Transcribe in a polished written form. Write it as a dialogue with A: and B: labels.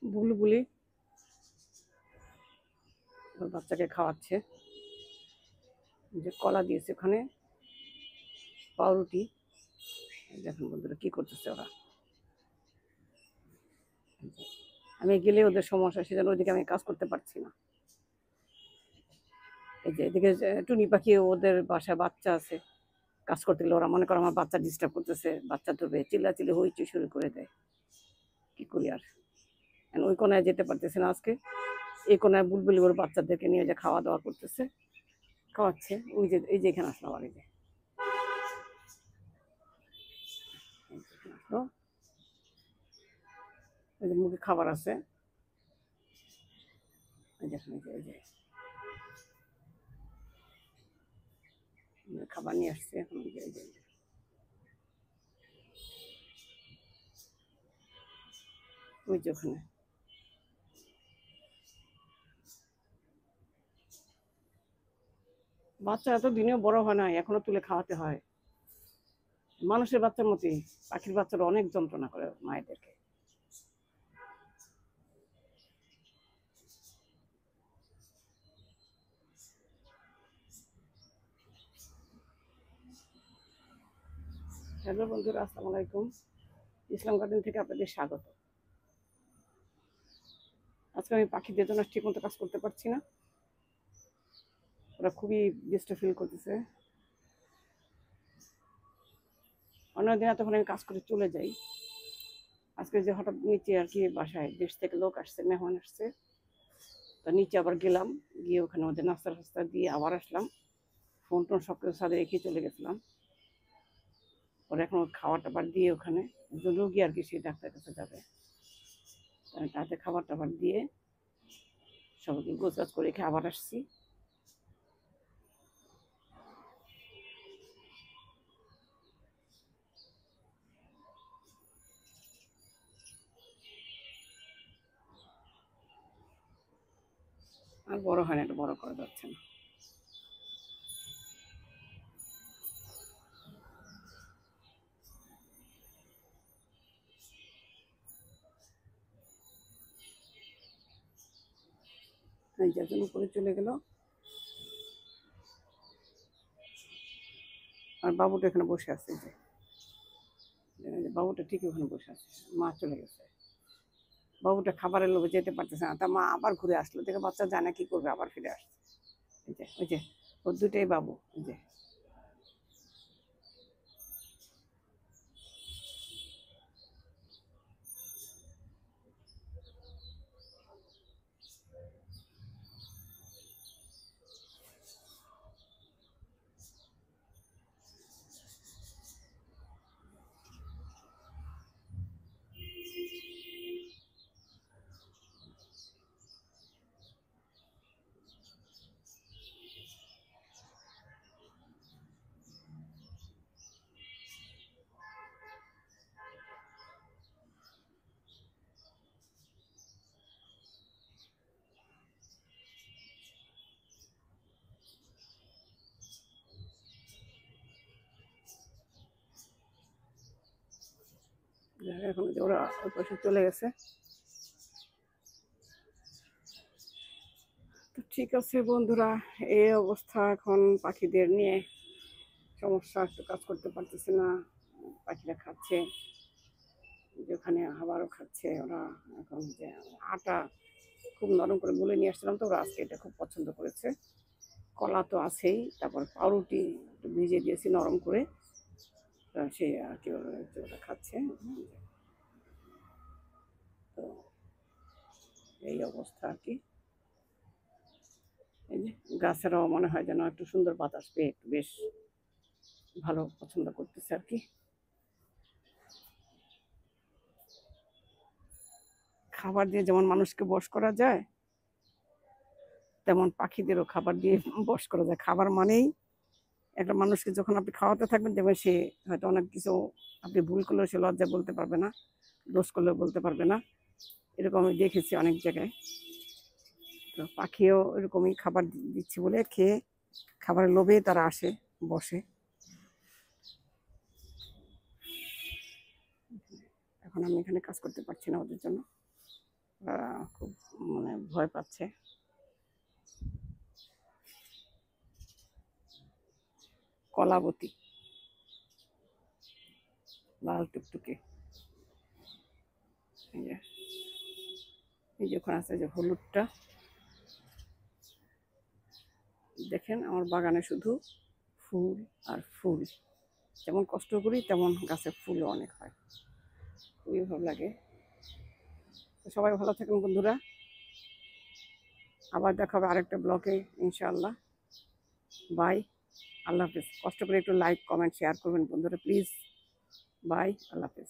A: বুলবুলি ওর বাচ্চাকে খাওয়াচ্ছে, যে কলা দিয়েছে ওখানে, পাউরুটি। দেখুন বন্ধুরা কি করতেছে ওরা। আমি গেলে ওদের সমস্যা, সেজন্য ওইদিকে আমি কাজ করতে পারছি না। এই যে এদিকে টুনি পাখি, ওদের বাসায় বাচ্চা আছে, কাজ করতে গেলে ওরা মনে করে আমার বাচ্চা ডিস্টার্ব করতেছে, বাচ্চা ধরবে, চিল্লাচিল্লি হইচই শুরু করে দেয়। কি করি আর, ওই কোনায় যেতে পারতেছে না আজকে। এই কোনায় বুলবুলি ওর বাচ্চাদেরকে নিয়ে যে খাওয়া দাওয়া করতেছে, খাওয়াচ্ছে। ওই যে এই যে এখানে আসলো, আবার এই যে আসলো, এই যে মুখে খাবার আছে, এই যে এই যে খাবার নিয়ে আসছে এখন। এই যে ওই যে ওখানে বাচ্চা এত দিনেও বড় হয় না, এখনো তুলে খাওয়াতে হয়। মানুষের বাচ্চার মতোই পাখির বাচ্চারা অনেক যন্ত্রণা করে মায়েদেরকে। হ্যালো বন্ধুরা, আসসালামু আলাইকুম। ইসলাম গার্ডেন থেকে আপনাদের স্বাগত। আজকে আমি পাখিদের জন্য ঠিক মতো কাজ করতে পারছি না, ওরা খুবই ডিস্টার্ব ফিল করতেছে। অন্যদিন তখন আমি কাজ করে চলে যাই, আজকে যে হঠাৎ নিচে আর কি বাসায় দেশ থেকে লোক আসছে, মেহমান আসছে, তো নিচে আবার গেলাম, গিয়ে ওখানে ওদের নাস্তা টাস্তা দিয়ে আবার আসলাম। ফোন টোন সব কিছু সাথে রেখে চলে গেছিলাম। ওরা এখন খাবার টাবার দিয়ে ওখানে একজন রোগী আর কি, সেই ডাক্তার কাছে যাবে, তাতে খাবার টাবার দিয়ে সবাইকে গোছগাছ করে রেখে আবার আসছি। আর বড় হয় না, এটা বড় করা যাচ্ছে না। যার উপরে চলে গেল, আর বাবুটা এখানে বসে আছে, যে বাবুটা ঠিক ওখানে বসে আছে। মা চলে গেছে, বাবুটা খাবারের লোভে যেতে পারতেছে না, তা মা আবার ঘুরে আসলো, দেখে বাচ্চা জানে কি করবে, আবার ফিরে আসছে। ওই যে ওর দুটাই বাবু, ওই যে এখন ওরা ওই পাশে চলে গেছে। তো ঠিক আছে বন্ধুরা, এই অবস্থা এখন পাখিদের নিয়ে, সমস্যা, একটু কাজ করতে পারতেছে না। পাখিরা খাচ্ছে, যেখানে আবারও খাচ্ছে ওরা। এখন যে আটা খুব নরম করে গুলে নিয়ে আসছিলাম, তো ওরা আজকে এটা খুব পছন্দ করেছে। কলা তো আছেই, তারপর পাউরুটি একটু ভিজিয়ে দিয়েছি নরম করে, সে আর কি ওরা খাচ্ছে। তো এই অবস্থা আর কি। এই যে গাছেরাও মনে হয় যেন একটু সুন্দর বাতাস পেয়ে একটু বেশ ভালো পছন্দ করতেছে আর কি। খাবার দিয়ে যেমন মানুষকে বশ করা যায়, তেমন পাখিদেরও খাবার দিয়ে বশ করা যায়। খাবার মানেই একটা মানুষকে যখন আপনি খাওয়াতে থাকবেন, দেখবেন সে হয়তো অনেক কিছু, আপনি ভুল করলেও সে লজ্জা বলতে পারবে না, দোষ করলেও বলতে পারবে না। এরকম আমি দেখেছি অনেক জায়গায়। তো পাখিও এরকমই খাবার দিচ্ছি বলে খেয়ে খাবারের লোভে তারা আসে, বসে। এখন আমি এখানে কাজ করতে পারছি না ওদের জন্য। খুব মানে ভয় পাচ্ছে। কলাবতী, লাল টুকটুকে। এই যে এই যে ওখানে আছে যে হলুদটা। দেখেন আমার বাগানে শুধু ফুল আর ফুল। যেমন কষ্ট করি তেমন গাছে ফুলও অনেক হয়, খুবই ভালো লাগে। তো সবাই ভালো থাকুন বন্ধুরা, আবার দেখা হবে আরেকটা ব্লগে ইনশাআল্লাহ। বাই, আল্লাহ হাফেজ। কষ্ট করে একটু লাইক কমেন্ট শেয়ার করবেন বন্ধুরা প্লিজ। বাই, আল্লাহ হাফেজ।